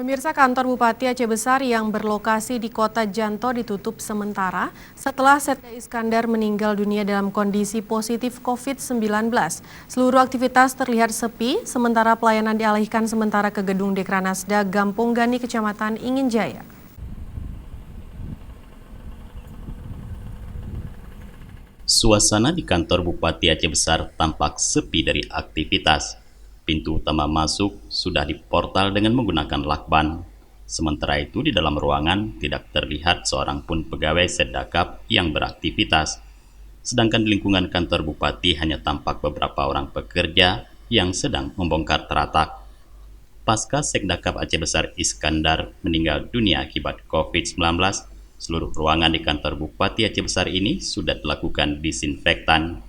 Pemirsa, kantor Bupati Aceh Besar yang berlokasi di Kota Janto ditutup sementara setelah Setda Iskandar meninggal dunia dalam kondisi positif COVID-19. Seluruh aktivitas terlihat sepi, sementara pelayanan dialihkan sementara ke gedung Dekranasda Gampung Gani, Kecamatan Inginjaya. Suasana di kantor Bupati Aceh Besar tampak sepi dari aktivitas. Pintu utama masuk sudah diportal dengan menggunakan lakban. Sementara itu di dalam ruangan tidak terlihat seorang pun pegawai Seddakap yang beraktivitas. Sedangkan di lingkungan kantor Bupati hanya tampak beberapa orang pekerja yang sedang membongkar teratak. Pasca Sekdakap Aceh Besar Iskandar meninggal dunia akibat COVID-19, seluruh ruangan di kantor Bupati Aceh Besar ini sudah dilakukan disinfektan.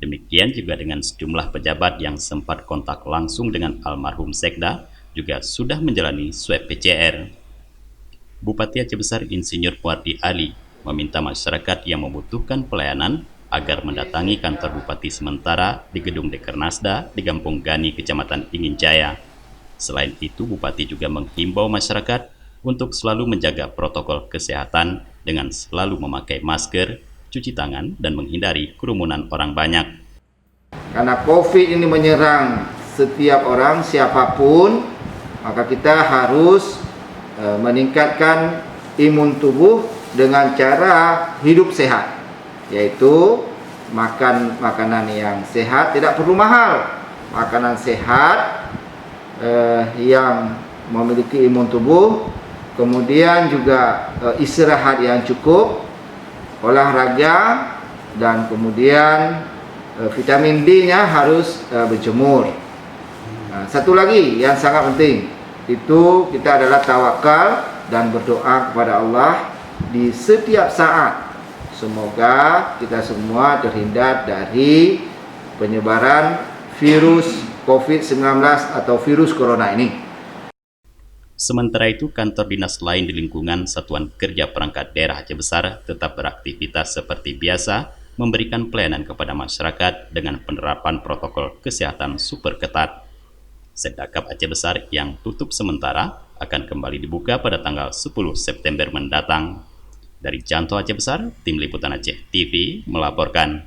Demikian juga dengan sejumlah pejabat yang sempat kontak langsung dengan almarhum Sekda juga sudah menjalani swab PCR. Bupati Aceh Besar Insinyur Puardi Ali meminta masyarakat yang membutuhkan pelayanan agar mendatangi kantor Bupati sementara di gedung Dekranasda di Gampung Gani, Kecamatan Inginjaya. Selain itu, Bupati juga menghimbau masyarakat untuk selalu menjaga protokol kesehatan dengan selalu memakai masker, cuci tangan, dan menghindari kerumunan orang banyak. Karena COVID ini menyerang setiap orang, siapapun, maka kita harus meningkatkan imun tubuh dengan cara hidup sehat, yaitu makan makanan yang sehat, tidak perlu mahal, makanan sehat yang memiliki imun tubuh, kemudian juga istirahat yang cukup, olahraga, dan kemudian vitamin D-nya harus berjemur. Satu lagi yang sangat penting, itu kita adalah tawakal dan berdoa kepada Allah di setiap saat. Semoga kita semua terhindar dari penyebaran virus COVID-19 atau virus corona ini. Sementara itu, kantor dinas lain di lingkungan Satuan Kerja Perangkat Daerah Aceh Besar tetap beraktivitas seperti biasa, memberikan pelayanan kepada masyarakat dengan penerapan protokol kesehatan super ketat. Seddakap Aceh Besar yang tutup sementara akan kembali dibuka pada tanggal 10 September mendatang. Dari Janto Aceh Besar, Tim Liputan Aceh TV melaporkan.